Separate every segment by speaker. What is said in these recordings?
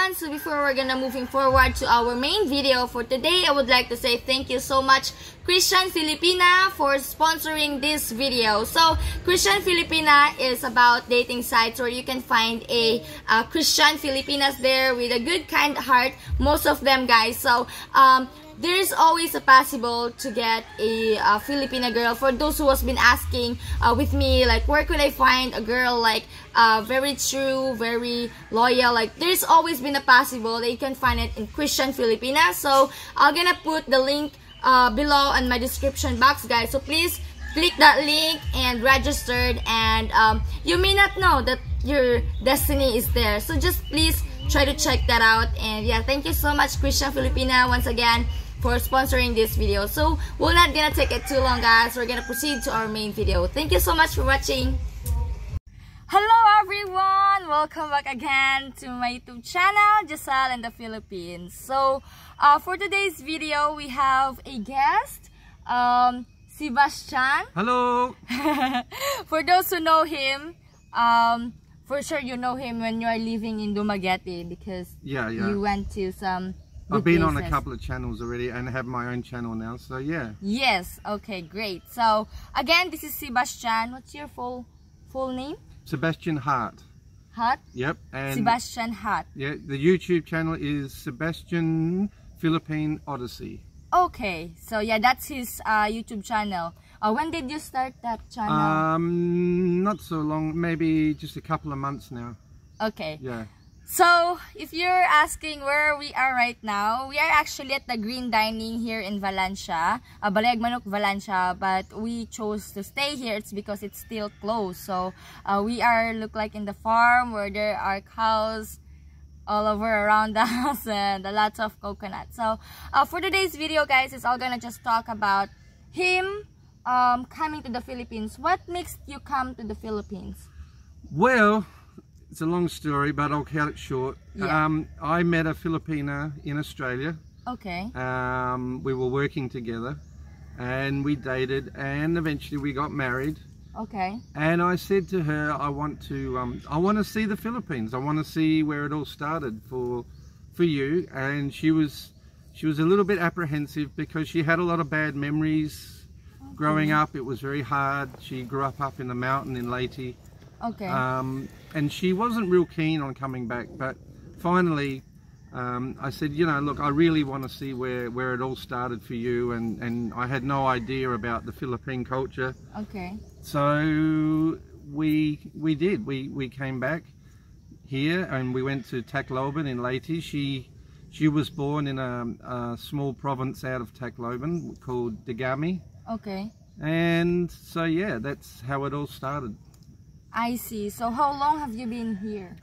Speaker 1: everyone. So before we're gonna moving forward to our main video for today, I would like to say thank you so much Christian Filipina for sponsoring this video. So Christian Filipina is about dating sites where you can find a Christian Filipinas there with a good kind heart, most of them guys. So there's always a possible to get a Filipina girl. For those who has been asking with me, like, where could I find a girl like very true, very loyal, like there's always been a possible that you can find it in Christian Filipina. So I'm gonna put the link below in my description box guys, so please click that link and registered, and you may not know that your destiny is there, so just please try to check that out. And yeah, thank you so much Christian Filipina once again for sponsoring this video. So we're not gonna take it too long guys, we're gonna proceed to our main video. Thank you so much for watching. Hello everyone, welcome back again to my YouTube channel, Jessel in the Philippines. So for today's video we have a guest, Sebastian.
Speaker 2: Hello.
Speaker 1: For those who know him, for sure you know him when you are living in Dumaguete, because you went to some
Speaker 2: I've been on a couple of channels already and have my own channel now, so yeah.
Speaker 1: Yes, okay, great. So again, this is Sebastian. What's your full name? Sebastian
Speaker 2: Hart.
Speaker 1: Hart?
Speaker 2: Yep. And
Speaker 1: Sebastian Hart.
Speaker 2: Yeah, the YouTube channel is Sebastian Philippine Odyssey.
Speaker 1: Okay, so yeah, that's his YouTube channel. When did you start that channel?
Speaker 2: Not so long, maybe just a couple of months now.
Speaker 1: Okay.
Speaker 2: Yeah.
Speaker 1: So, if you're asking where we are right now, we are actually at the Green Dining here in Valencia, Balayag Manok, Valencia, but we chose to stay here. It's because it's still closed. So, we are look like in the farm where there are cows all over around us and lots of coconuts. So, for today's video, guys, it's all gonna just talk about him coming to the Philippines. What makes you come to the Philippines?
Speaker 2: Well, it's a long story, but I'll cut it short.
Speaker 1: Yeah.
Speaker 2: I met a Filipina in Australia.
Speaker 1: Okay.
Speaker 2: We were working together and we dated and eventually we got married.
Speaker 1: Okay.
Speaker 2: And I said to her, I want to see the Philippines. I want to see where it all started for you. And she was a little bit apprehensive because she had a lot of bad memories growing up. It was very hard. She grew up in the mountain in Leyte.
Speaker 1: Okay.
Speaker 2: And she wasn't real keen on coming back, but finally I said, you know, look, I really want to see where it all started for you, and I had no idea about the Philippine culture.
Speaker 1: Okay.
Speaker 2: So we did. We came back here and we went to Tacloban in Leyte. She was born in a small province out of Tacloban called Dagami.
Speaker 1: Okay. And
Speaker 2: so yeah, that's how it all started.
Speaker 1: I see. So how long have you been here?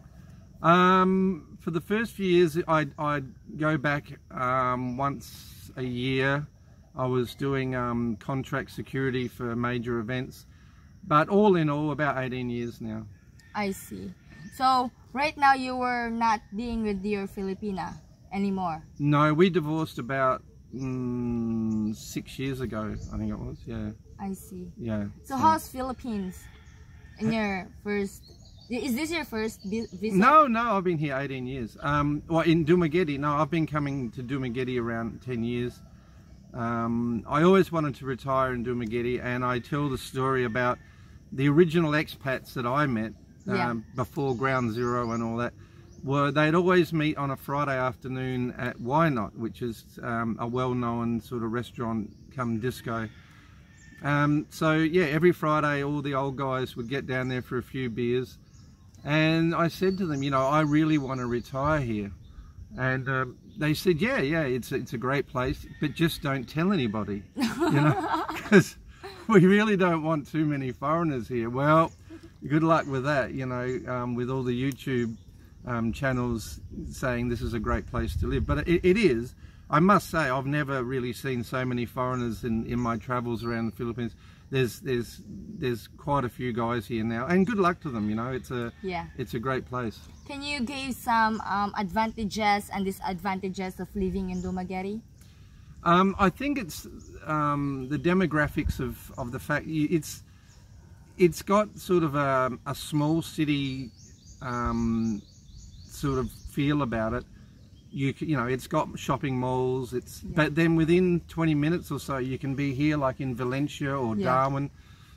Speaker 2: For the first few years, I'd go back once a year. I was doing contract security for major events, but all in all, about 18 years now.
Speaker 1: I see. So right now you were not being with your Filipina anymore? No,
Speaker 2: we divorced about 6 years ago, I think it was. Yeah.
Speaker 1: I see.
Speaker 2: Yeah.
Speaker 1: So how's Philippines? In your first, is this your first visit?
Speaker 2: No, I've been here 18 years. Well, in Dumaguete, no, I've been coming to Dumaguete around 10 years. I always wanted to retire in Dumaguete, and I tell the story about the original expats that I met before Ground Zero and all that. They'd always meet on a Friday afternoon at Why Not, which is a well-known sort of restaurant come disco. So yeah, every Friday all the old guys would get down there for a few beers, and I said to them, you know, I really want to retire here. And they said, yeah, it's a great place, but just don't tell anybody, you know, because we really don't want too many foreigners here. Well, good luck with that, you know, with all the YouTube channels saying this is a great place to live. But it is. I must say, I've never really seen so many foreigners in my travels around the Philippines. There's quite a few guys here now, and good luck to them. You know, it's a great place.
Speaker 1: Can you give some advantages and disadvantages of living in Dumaguete?
Speaker 2: I think it's the demographics of the fact it's got sort of a small city sort of feel about it. you know, it's got shopping malls. But then within 20 minutes or so, you can be here, like in Valencia or Darwin.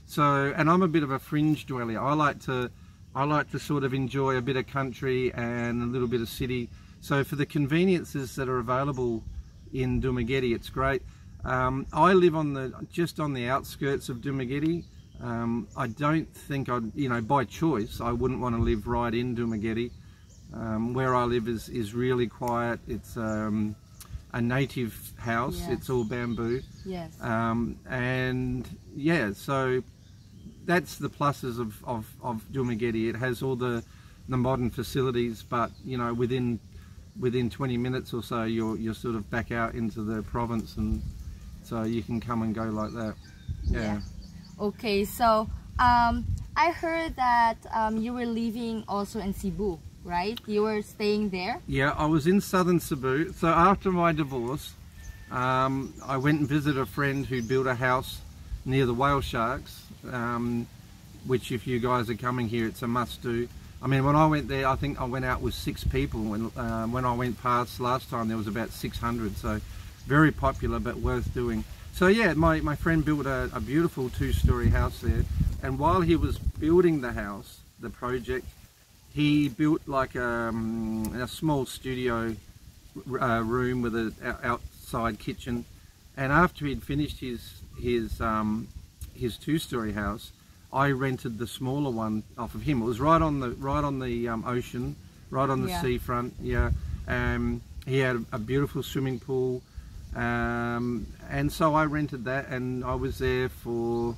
Speaker 2: So, and I'm a bit of a fringe dweller. I like to sort of enjoy a bit of country and a little bit of city. So for the conveniences that are available in Dumaguete, it's great. I live just on the outskirts of Dumaguete. I don't think you know, by choice, I wouldn't want to live right in Dumaguete. Where I live is really quiet. It's a native house. It's all bamboo. Yes. And yeah, so that's the pluses of Dumaguete. It has all the modern facilities, but you know, within 20 minutes or so, you're sort of back out into the province, and so you can come and go like that. Yeah.
Speaker 1: Okay, so I heard that you were living also in Cebu, right? You were staying there?
Speaker 2: Yeah, I was in southern Cebu. So after my divorce, I went and visited a friend who built a house near the whale sharks, which if you guys are coming here, it's a must do. I mean, when I went there, I think I went out with 6 people. When I went past last time, there was about 600, so very popular but worth doing. So yeah, my friend built a beautiful 2-story house there, and while he was building the house, the project, he built like a small studio room with an outside kitchen. And after he'd finished his 2-story house, I rented the smaller one off of him. It was right on the ocean, right on the seafront. Yeah, he had a beautiful swimming pool. And so I rented that, and I was there for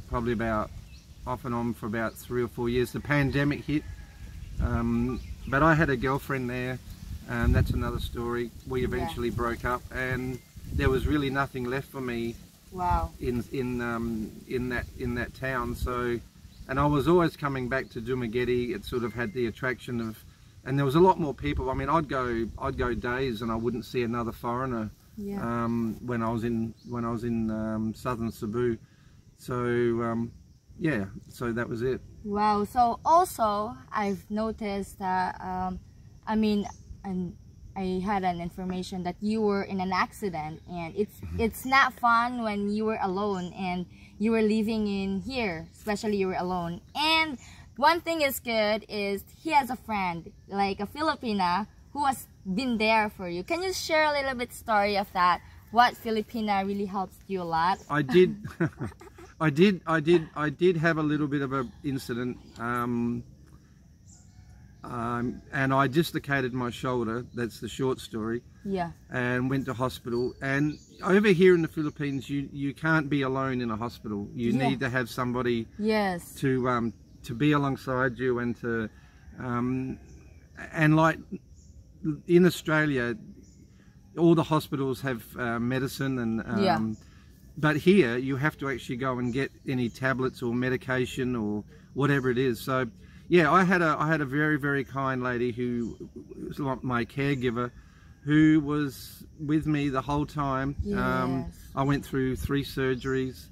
Speaker 2: probably about off and on for about 3 or 4 years. The pandemic hit, but I had a girlfriend there, and that's another story. We eventually broke up, and there was really nothing left for me. Wow. In that town. So, and I was always coming back to Dumaguete. It sort of had the attraction of. And there was a lot more people. I mean, I'd go days and I wouldn't see another foreigner. Yeah. When I was in southern Cebu. So yeah, so that was it.
Speaker 1: Wow. So also I've noticed that I mean, and I had an information that you were in an accident, and it's not fun when you were alone and you were living in here, especially you were alone. And one thing is good is he has a friend, like a Filipina, who has been there for you. Can you share a little bit story of that? What Filipina really helps you a lot?
Speaker 2: I did. I did have a little bit of an incident, and I dislocated my shoulder. That's the short story. Yeah. And went to hospital. And over here in the Philippines, you can't be alone in a hospital. You need to have somebody. Yes. To be alongside you, and to and like in Australia, all the hospitals have medicine, and but here you have to actually go and get any tablets or medication or whatever it is. So yeah, I had a very, very kind lady who was my caregiver, who was with me the whole time. Yes. I went through 3 surgeries,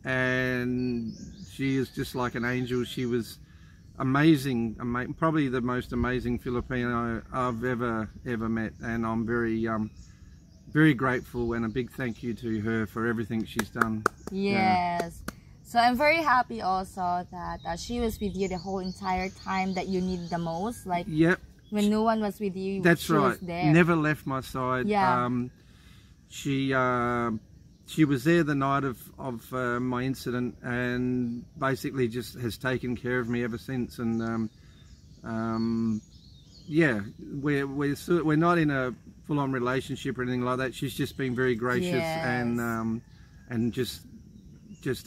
Speaker 2: and she is just like an angel. She was amazing, probably the most amazing Filipino I've ever met, and I'm very grateful, and a big thank you to her for everything she's done.
Speaker 1: Yes. Yeah. So I'm very happy also that she was with you the whole entire time that you need the most. Like when no one was with you,
Speaker 2: that's
Speaker 1: she
Speaker 2: right.
Speaker 1: was there.
Speaker 2: Never left my side. Yeah. She was there the night of my incident, and basically just has taken care of me ever since. And yeah, we're not in a full-on relationship or anything like that. She's just been very gracious, and just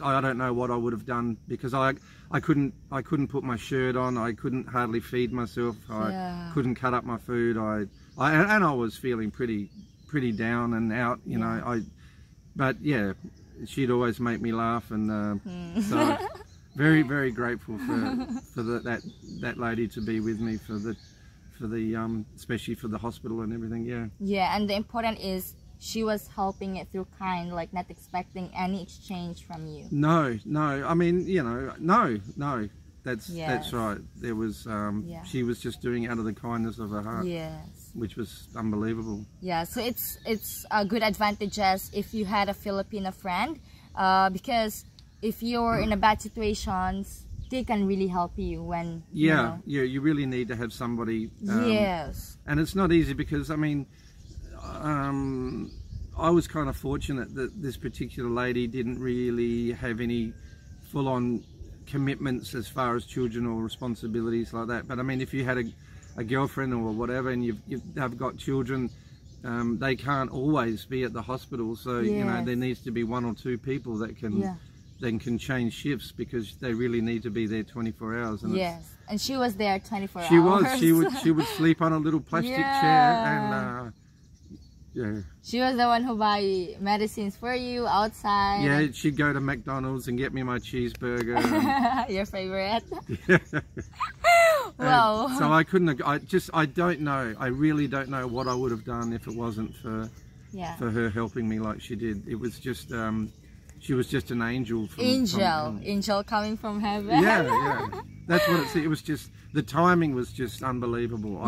Speaker 2: I don't know what I would have done, because I couldn't put my shirt on. I couldn't hardly feed myself. I couldn't cut up my food. and I was feeling pretty down and out, you know. But yeah, she'd always make me laugh, and so very, very grateful for that lady to be with me for the especially for the hospital and everything.
Speaker 1: Yeah, and the important is she was helping it through kind, like not expecting any exchange from you.
Speaker 2: No, I mean, you know, no. That's
Speaker 1: Yes.
Speaker 2: right. There was she was just doing it out of the kindness of her heart.
Speaker 1: Yes.
Speaker 2: Which was unbelievable.
Speaker 1: Yeah, so it's a good advantages if you had a Filipino friend, because if you're in a bad situations, they can really help you when
Speaker 2: you really need to have somebody.
Speaker 1: Yes.
Speaker 2: And it's not easy because I mean, I was kind of fortunate that this particular lady didn't really have any full-on commitments as far as children or responsibilities like that. But I mean, if you had a girlfriend or whatever and you've got children, they can't always be at the hospital, so you know there needs to be 1 or 2 people that can then can change shifts because they really need to be there 24 hours. And
Speaker 1: and she was there 24 hours.
Speaker 2: She would sleep on a little plastic chair and
Speaker 1: she was the one who buy medicines for you outside.
Speaker 2: Yeah, she'd go to McDonald's and get me my cheeseburger.
Speaker 1: Your favorite.
Speaker 2: Wow. So I couldn't. I don't know. I really don't know what I would have done if it wasn't for her helping me like she did. It was just. She was just an angel. Angel
Speaker 1: coming from heaven.
Speaker 2: Yeah. That's what it was. Just the timing was just unbelievable.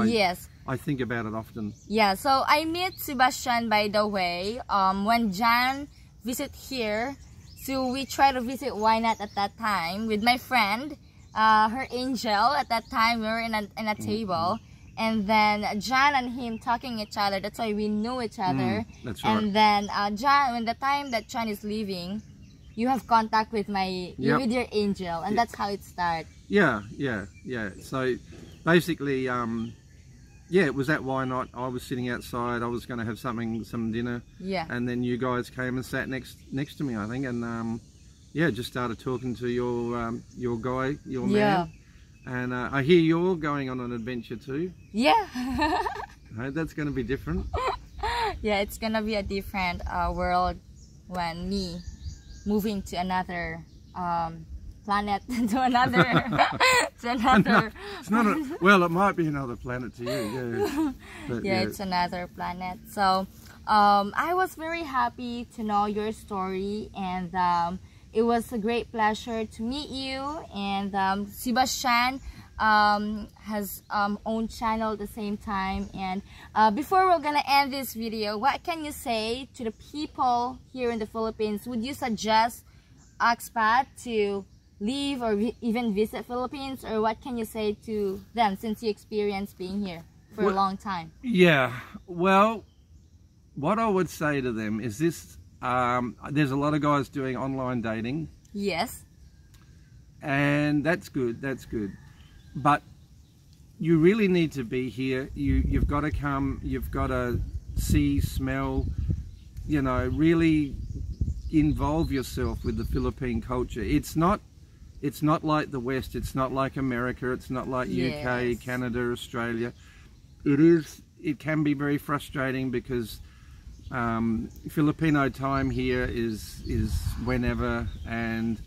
Speaker 2: I think about it often.
Speaker 1: Yeah. So I met Sebastian, by the way, when Jan visit here. So we try to visit Why Not at that time with my friend. Her angel. At that time we were in a table, and then John and him talking each other. That's why we know each other.
Speaker 2: That's right.
Speaker 1: And then John, when the time that John is leaving, you have contact with with your angel, and that's how it starts.
Speaker 2: Yeah. So basically, it was at Why Not. I was sitting outside. I was going to have some dinner. Yeah. And then you guys came and sat next to me, I think, and just started talking to your guy, your man. And I hear you're going on an adventure too. Yeah. That's going to be different.
Speaker 1: Yeah, it's going to be a different world when me moving to another planet, to another...
Speaker 2: It's not well, it might be another planet to you, But,
Speaker 1: it's another planet. So I was very happy to know your story, and it was a great pleasure to meet you. And Sebastian has own channel at the same time. And before we're gonna end this video, what can you say to the people here in the Philippines? Would you suggest expat to leave or even visit Philippines, or what can you say to them since you experienced being here for a long time?
Speaker 2: Yeah, well, what I would say to them is this. There's a lot of guys doing online dating. Yes. And that's good, but you really need to be here. You've got to come, you've got to see, smell, really involve yourself with the Philippine culture. It's not like the West, it's not like America, it's not like UK, Canada, Australia. It can be very frustrating because Filipino time here is whenever, and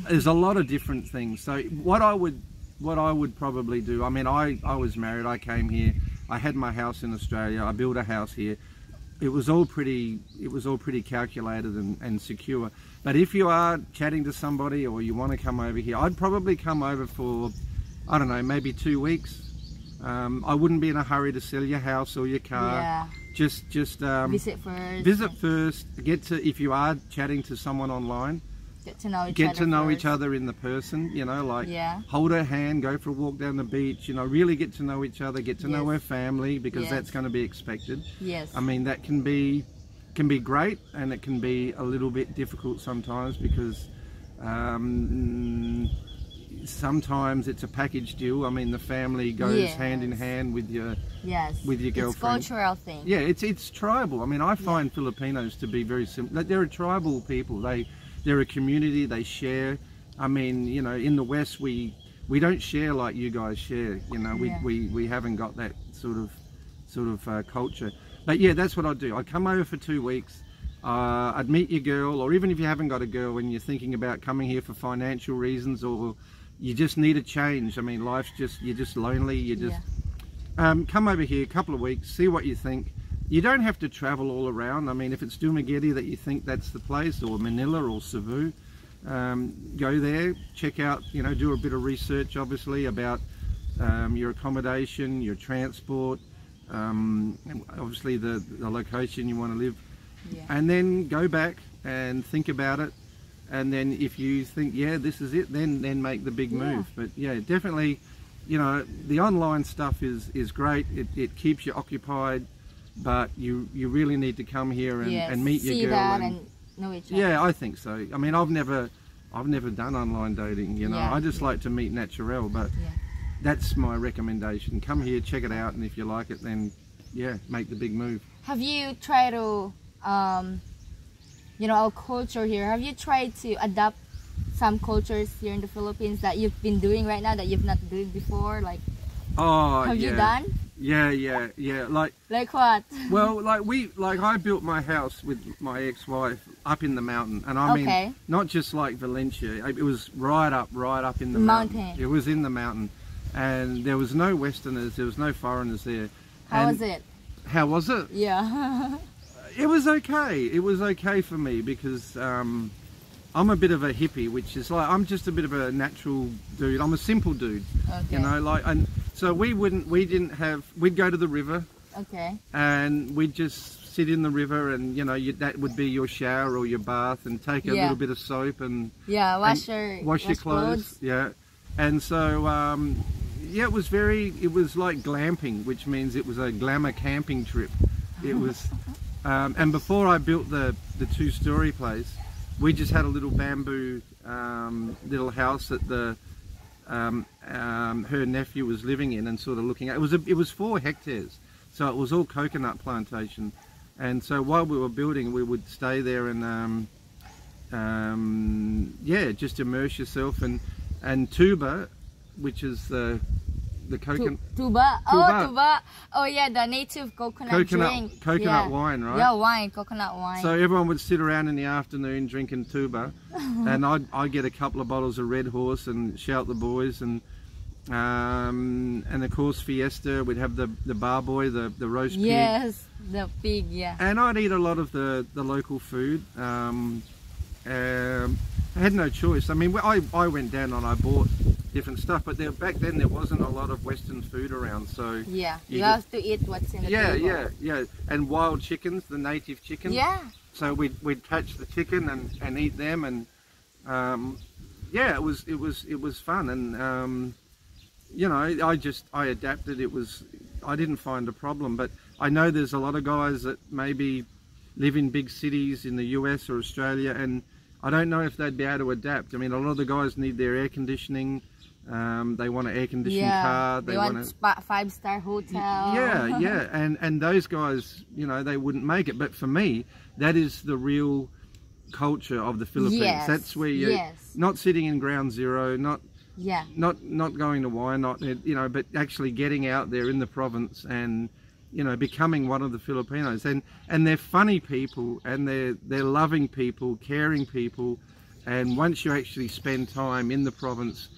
Speaker 2: there's a lot of different things. So what I would probably do, I mean, I was married, I came here, I had my house in Australia, I built a house here. It was all pretty calculated and secure. But if you are chatting to somebody or you want to come over here, I'd probably come over for, I don't know, maybe 2 weeks. I wouldn't be in a hurry to sell your house or your car. Yeah. Just visit first. Visit first. If you are chatting to someone online, get to know each other in the person. Hold her hand, go for a walk down the beach. Really get to know each other. Get to know her family, because that's going to be expected. Yes. I mean, that can be great, and it can be a little bit difficult sometimes because. Sometimes it's a package deal. I mean, the family goes hand in hand with your girlfriend. It's a cultural thing. Yeah, it's tribal. I mean, I find Filipinos to be very simple. They're a tribal people. They're a community. They share. I mean, in the West we don't share like you guys share. We haven't got that sort of culture. But yeah, that's what I'd do. I'd come over for 2 weeks. I'd meet your girl, or even if you haven't got a girl and you're thinking about coming here for financial reasons, or you just need a change. I mean, you're just lonely. You just come over here a couple of weeks, see what you think. You don't have to travel all around. I mean, if it's Dumaguete that you think that's the place, or Manila or Cebu, go there, check out, you know, do a bit of research obviously about your accommodation, your transport, and obviously the location you want to live, and then go back and think about it, and then if you think, yeah, this is it, then make the big move. But yeah, definitely, you know, the online stuff is great. It keeps you occupied, but you really need to come here and meet your girl
Speaker 1: and know each other.
Speaker 2: Yeah, I think so. I mean, I've never done online dating, you know. I just like to meet natural, but that's my recommendation. Come here, check it out, and if you like it, then yeah, make the big move.
Speaker 1: Have you tried to you know, our culture here, have you tried to adapt some cultures here in the Philippines that you've been doing right now that you've not doing before? Like, have you done?
Speaker 2: Yeah. Like
Speaker 1: what?
Speaker 2: Well, like I built my house with my ex-wife up in the mountain, and I mean, not just like Valencia. It was right up in the mountain. It was in the mountain, and there was no Westerners, there was no foreigners there.
Speaker 1: How was it?
Speaker 2: How was it?
Speaker 1: Yeah.
Speaker 2: It was okay. It was okay for me because I'm a bit of a hippie, which is like, I'm just a bit of a natural dude. I'm a simple dude, you know, like, and so we'd go to the river, and we'd just sit in the river, and you know, that would be your shower or your bath, and take a little bit of soap and wash your clothes. Yeah, and so yeah, it was like glamping, which means it was a glamour camping trip. It was. And before I built the two-story place, we just had a little bamboo little house that her nephew was living in and sort of looking at. It was 4 hectares, so it was all coconut plantation. And so while we were building, we would stay there and yeah, just immerse yourself. And tuba, which is the coconut.
Speaker 1: Tuba. Oh, tuba. Oh yeah, the native coconut drink.
Speaker 2: Coconut wine, right?
Speaker 1: Yeah, wine, coconut wine.
Speaker 2: So everyone would sit around in the afternoon drinking tuba, and I'd get a couple of bottles of Red Horse and shout the boys, and of course Fiesta. We'd have the bar boy, the roast pig.
Speaker 1: Yes, the pig. Yeah.
Speaker 2: And I'd eat a lot of the local food. I had no choice. I mean, I went down and I bought different stuff, but back then there wasn't a lot of Western food around, so
Speaker 1: you have to eat what's in the table.
Speaker 2: Yeah, and wild chickens, the native chickens.
Speaker 1: Yeah.
Speaker 2: So we'd catch the chicken and eat them, and yeah, it was fun, and you know, I adapted. I didn't find a problem, but I know there's a lot of guys that maybe live in big cities in the US or Australia, and I don't know if they'd be able to adapt. I mean, a lot of the guys need their air conditioning. They want an air-conditioned car.
Speaker 1: They want a 5-star hotel.
Speaker 2: Yeah, and those guys, you know, they wouldn't make it. But for me, that is the real culture of the Philippines.
Speaker 1: Yes.
Speaker 2: That's where you're not sitting in ground zero, not going to Wyandotte, you know, but actually getting out there in the province and, you know, becoming one of the Filipinos. And they're funny people, and they're loving people, caring people. And once you actually spend time in the province,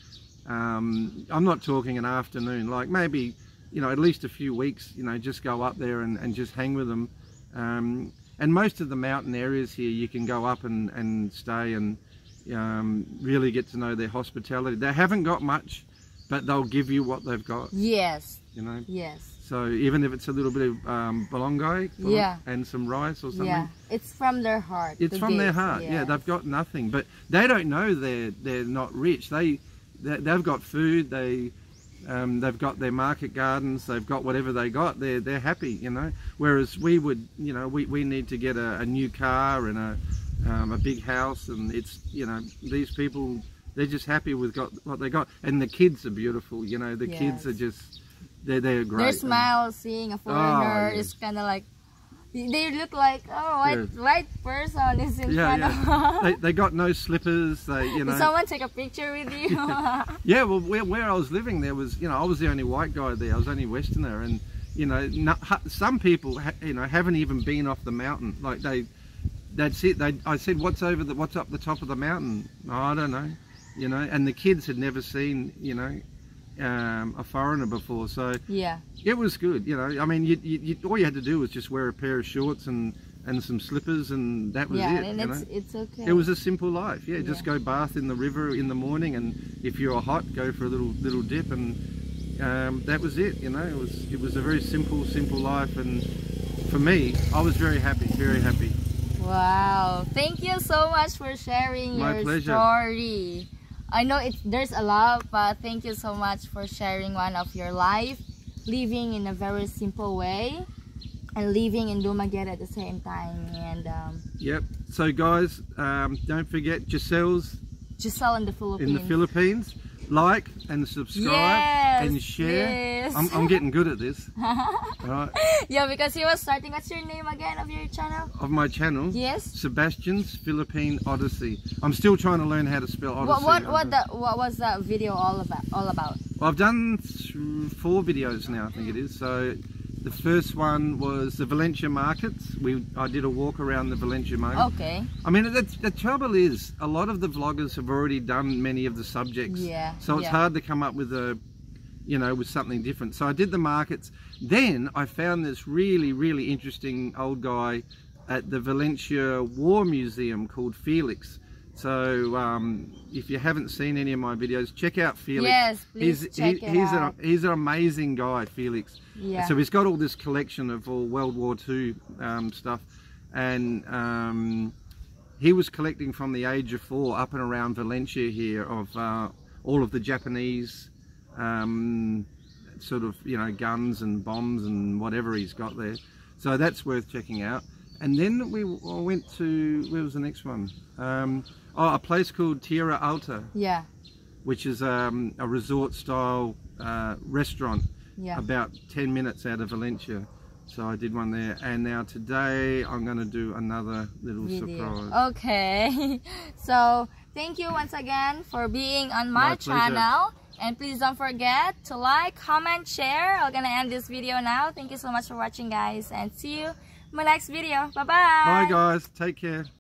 Speaker 2: I'm not talking an afternoon, like maybe, you know, at least a few weeks, you know, just go up there and just hang with them. And most of the mountain areas here, you can go up and stay and really get to know their hospitality. They haven't got much, but they'll give you what they've got.
Speaker 1: Yes.
Speaker 2: You know?
Speaker 1: Yes.
Speaker 2: So even if it's a little bit of bolongai and some rice or something. Yeah,
Speaker 1: it's from their heart.
Speaker 2: It's from their heart. Yeah, they've got nothing, but they don't know they're not rich. They've got food. They've got their market gardens. They've got whatever they got. They're happy, you know. Whereas we would, you know, we need to get a new car and a big house, and it's, you know, these people, they're just happy with what they got. And the kids are beautiful, you know. The kids are just. They're great.
Speaker 1: Their smile, seeing a foreigner is kind of like, they look like, white person is in front of them.
Speaker 2: They got no slippers. You know.
Speaker 1: Did someone take a picture with you?
Speaker 2: Yeah, well, where I was living, there was, you know, I was the only white guy there. I was only Westerner, and you know, some people, you know, haven't even been off the mountain. Like that's it. I said, what's up the top of the mountain? Oh, I don't know, you know. And the kids had never seen, you know, a foreigner before, so it was good, you know. I mean, all you had to do was just wear a pair of shorts and and some slippers, and that was it.
Speaker 1: And it's okay.
Speaker 2: It was a simple life. Yeah, just
Speaker 1: Yeah.
Speaker 2: go bath in the river in the morning, and if you're hot, go for a little dip, and that was it. You know, it was a very simple life, and for me, I was very happy, very happy.
Speaker 1: Wow, thank you so much for sharing
Speaker 2: My
Speaker 1: your
Speaker 2: pleasure.
Speaker 1: story. I know there's a lot, but thank you so much for sharing one of your life, living in a very simple way, and living in Dumaguete at the same time. And
Speaker 2: Yep. So guys, don't forget Jessel
Speaker 1: in the
Speaker 2: Philippines. Like and subscribe and share.
Speaker 1: Yes.
Speaker 2: I'm getting good at this. Right.
Speaker 1: Yeah, because he was starting. What's your name again of your channel?
Speaker 2: Of my channel.
Speaker 1: Yes.
Speaker 2: Sebastian's Philippine Odyssey. I'm still trying to learn how to spell Odyssey.
Speaker 1: What was that video all about?
Speaker 2: Well, I've done 4 videos now, I think it is. So the first one was the Valencia markets. I did a walk around the Valencia market.
Speaker 1: Okay.
Speaker 2: I mean, the trouble is, a lot of the vloggers have already done many of the subjects.
Speaker 1: Yeah.
Speaker 2: So it's hard to come up with with something different. So I did the markets. Then I found this really interesting old guy at the Valencia War Museum called Felix. So if you haven't seen any of my videos, check out Felix.
Speaker 1: Yes, please check it out.
Speaker 2: He's an amazing guy, Felix.
Speaker 1: Yeah.
Speaker 2: So he's got all this collection of all World War II stuff, and he was collecting from the age of 4 up and around Valencia here of all of the Japanese sort of, guns and bombs and whatever he's got there. So that's worth checking out. And then I went to, where was the next one? A place called Tierra Alta.
Speaker 1: Yeah.
Speaker 2: Which is a resort style restaurant.
Speaker 1: Yeah.
Speaker 2: About 10 minutes out of Valencia. So I did one there, and now today I'm going to do another little surprise.
Speaker 1: Okay. So thank you once again for being on my channel, and please don't forget to like, comment, share. I'm gonna end this video now. Thank you so much for watching, guys, and see you in my next video. Bye bye.
Speaker 2: Bye guys, take care.